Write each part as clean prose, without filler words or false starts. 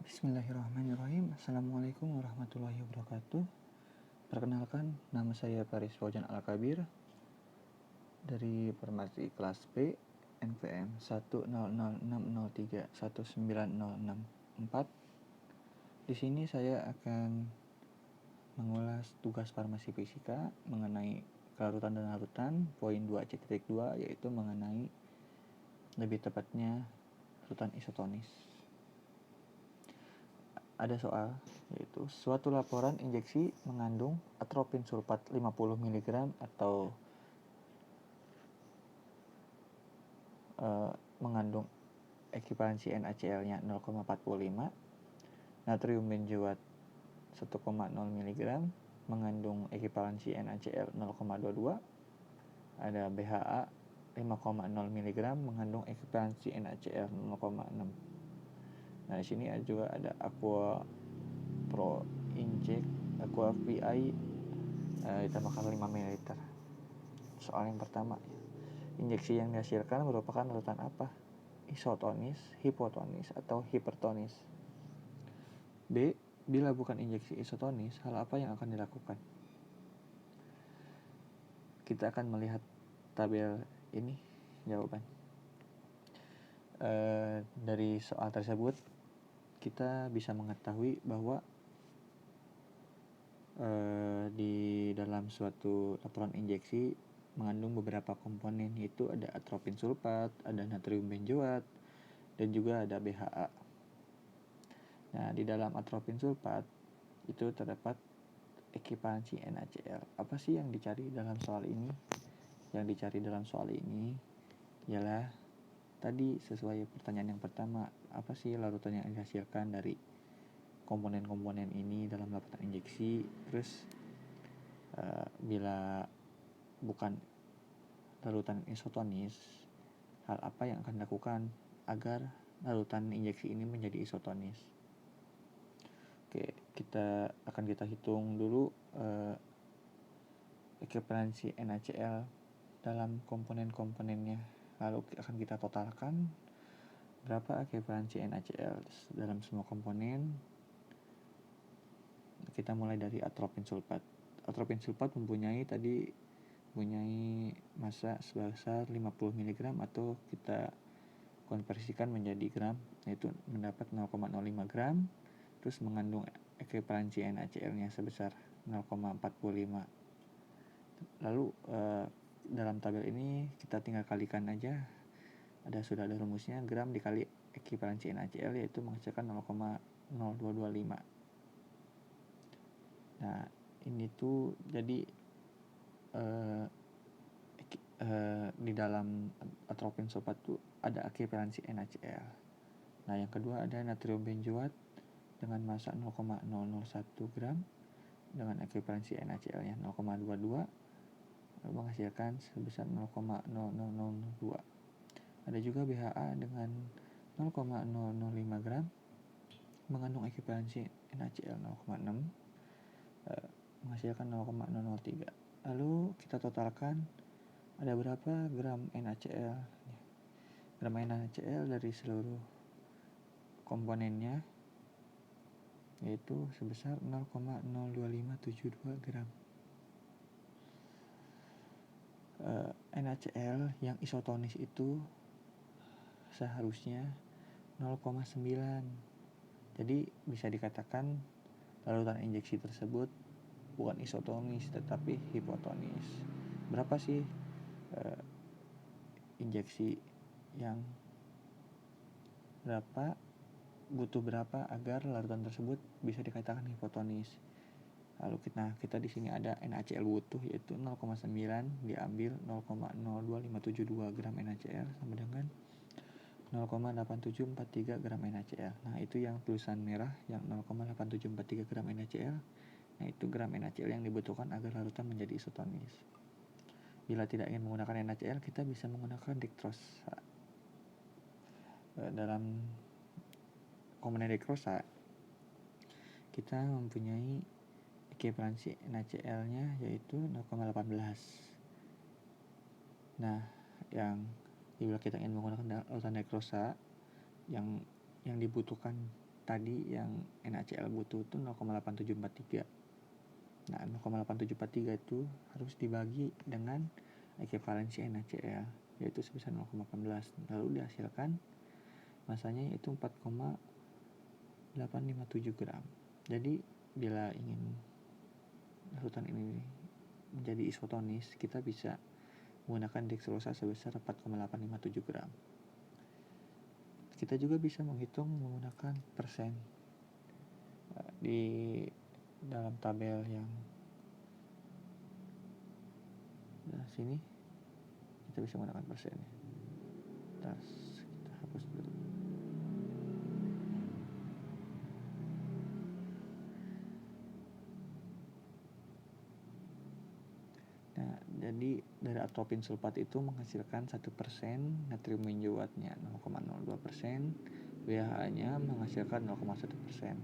Bismillahirrahmanirrahim. Assalamualaikum warahmatullahi wabarakatuh. Perkenalkan, nama saya Faris Faujan Al-Kabir dari Farmasi kelas B NPM 10060319064. Di sini saya akan mengulas tugas farmasi fisika mengenai kelarutan dan larutan poin 2C.2, yaitu mengenai lebih tepatnya larutan isotonis. Ada soal, yaitu suatu laporan injeksi mengandung atropin sulfat 50 mg atau mengandung ekivalensi NaCl-nya 0,45, natrium benzoat 1,0 mg mengandung ekivalensi NaCl 0,22, ada BHA 5,0 mg mengandung ekivalensi NaCl 0,6. Nah, di sini juga ada Aqua Pro Inject Aqua VI ditambahkan 5 ml. Soal yang pertama, injeksi yang dihasilkan merupakan larutan apa? Isotonis, hipotonis, atau hipertonis? B. Bila bukan injeksi isotonis, hal apa yang akan dilakukan? Kita akan melihat tabel ini jawaban. Dari soal tersebut kita bisa mengetahui bahwa di dalam suatu laporan injeksi mengandung beberapa komponen, yaitu ada atropin sulfat, ada natrium benzoat, dan juga ada BHA. Nah, di dalam atropin sulfat itu terdapat ekivalensi NaCl. Apa sih yang dicari dalam soal ini? Yang dicari dalam soal ini ialah tadi sesuai pertanyaan yang pertama, apa sih larutan yang dihasilkan dari komponen-komponen ini dalam larutan injeksi. Terus bila bukan larutan isotonis, hal apa yang akan dilakukan agar larutan injeksi ini menjadi isotonis? Oke, kita hitung dulu ekivalensi NaCl dalam komponen-komponennya. Lalu akan kita totalkan berapa ekivalensi NaCl dalam semua komponen. Kita mulai dari atropin sulfat. Atropin sulfat mempunyai massa sebesar 50 mg atau kita konversikan menjadi gram, yaitu mendapat 0,05 gram. Terus mengandung ekivalensi NaCl-nya sebesar 0,45. Lalu dalam tabel ini kita tinggal kalikan aja. Sudah ada rumusnya, gram dikali ekivalensi NaCl yaitu menghasilkan 0,0225. Nah, ini tuh jadi di dalam atropin sulfat tuh ada ekivalensi NaCl. Nah, yang kedua ada natrium benzoat dengan massa 0,001 gram dengan ekivalensi NaCl-nya 0,22 menghasilkan sebesar 0,0002. Ada juga BHA dengan 0,005 gram mengandung ekivalensi NaCl 0,6 menghasilkan 0,003. Lalu kita totalkan ada berapa gram NaCl. Gram NaCl dari seluruh komponennya yaitu sebesar 0,02572 gram. NaCl yang isotonis itu seharusnya 0,9. Jadi bisa dikatakan larutan injeksi tersebut bukan isotonis tetapi hipotonis. Berapa sih injeksi yang butuh berapa agar larutan tersebut bisa dikatakan hipotonis? Lalu kita di sini ada NaCl butuh yaitu 0,9 diambil 0,02572 gram NaCl sama dengan 0,8743 gram NaCl. Nah, itu yang tulisan merah yang 0,8743 gram NaCl. Nah, itu gram NaCl yang dibutuhkan agar larutan menjadi isotonis. Bila tidak ingin menggunakan NaCl, kita bisa menggunakan dektrosa. Dalam komponen dektrosa kita mempunyai ekivalensi NaCl-nya yaitu 0,18. Nah, bila kita ingin menggunakan larutan dektrosa yang dibutuhkan tadi yang NaCl butuh itu 0,8743. Nah, 0,8743 itu harus dibagi dengan ekivalensi NaCl, yaitu sebesar 0,18. Lalu dihasilkan masanya yaitu 4,857 gram. Jadi bila ingin larutan ini menjadi isotonis, kita bisa menggunakan dekserosa sebesar 4,857 gram. Kita juga bisa menghitung menggunakan persen. Di dalam tabel yang sini kita bisa menggunakan persennya. Kita hapus dulu. Nah, jadi dari atropin sulfat itu menghasilkan 1%, natrium benzoatnya 0,02%, BHA-nya menghasilkan 0,1%.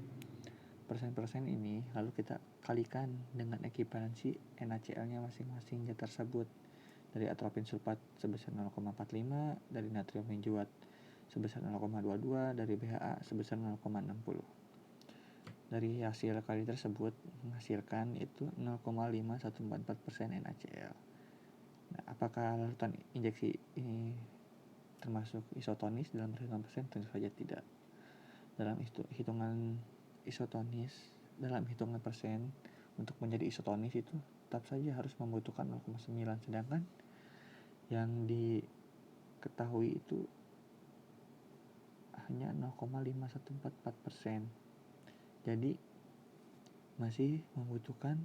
Persen-persen ini lalu kita kalikan dengan ekivalensi NaCl-nya masing-masing zat tersebut. Dari atropin sulfat sebesar 0,45, dari natrium benzoat sebesar 0,22, dari BHA sebesar 0,60. Dari hasil kali tersebut menghasilkan itu 0,5144% NaCl. Nah, apakah larutan injeksi ini termasuk isotonis dalam perhitungan persen? Tentu saja tidak. Dalam hitungan isotonis, dalam hitungan persen, untuk menjadi isotonis itu tetap saja harus membutuhkan 0,9, sedangkan yang diketahui itu hanya 0,5144%. Jadi masih membutuhkan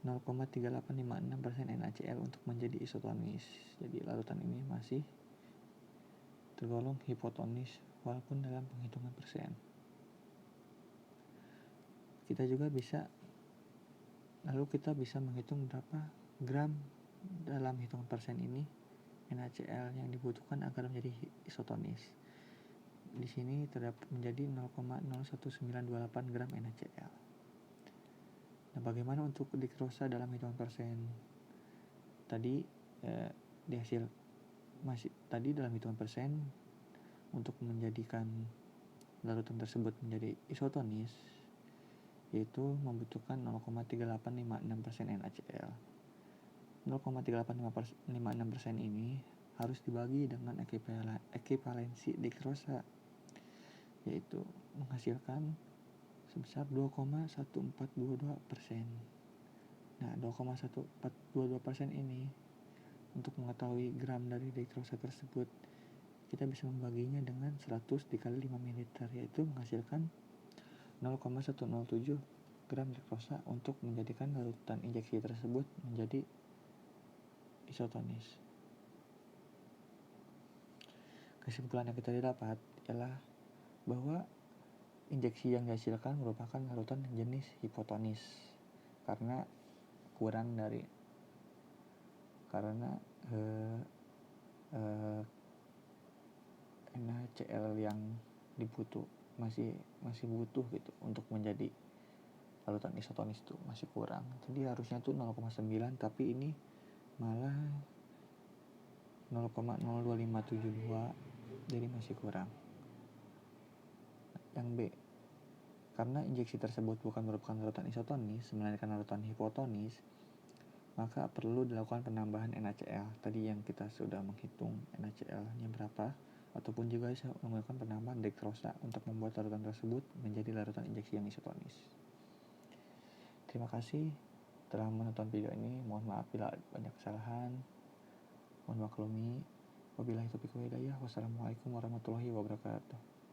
0,3856% NaCl untuk menjadi isotonis. Jadi larutan ini masih tergolong hipotonis walaupun dalam penghitungan persen. Kita bisa menghitung berapa gram dalam hitungan persen ini NaCl yang dibutuhkan agar menjadi isotonis. Di sini terdapat menjadi 0,01928 gram NaCl. Nah, bagaimana untuk dekserosa dalam hitungan persen? Tadi dalam hitungan persen untuk menjadikan larutan tersebut menjadi isotonis yaitu membutuhkan 0,3856% NaCl. 0,3856% ini harus dibagi dengan ekivalensi dekserosa, yaitu menghasilkan sebesar 2,1422%. Nah, 2,1422% ini untuk mengetahui gram dari dekserosa tersebut, kita bisa membaginya dengan 100 dikali 5 ml, yaitu menghasilkan 0,107 gram dekserosa untuk menjadikan larutan injeksi tersebut menjadi isotonis. Kesimpulan yang kita dapat ialah bahwa injeksi yang dihasilkan merupakan larutan jenis hipotonis karena NaCl yang masih butuh gitu untuk menjadi larutan isotonis itu masih kurang. Jadi harusnya tuh 0,9, tapi ini malah 0,02572, jadi masih kurang. Yang B, karena injeksi tersebut bukan merupakan larutan isotonis melainkan larutan hipotonis, maka perlu dilakukan penambahan NaCl. Tadi yang kita sudah menghitung NaCl-nya berapa, ataupun juga bisa menggunakan penambahan dekserosa untuk membuat larutan tersebut menjadi larutan injeksi yang isotonis. Terima kasih telah menonton video ini. Mohon maaf bila banyak kesalahan. Mohon maklumi. Wabillahi taufiq wal hidayah. Wassalamualaikum warahmatullahi wabarakatuh.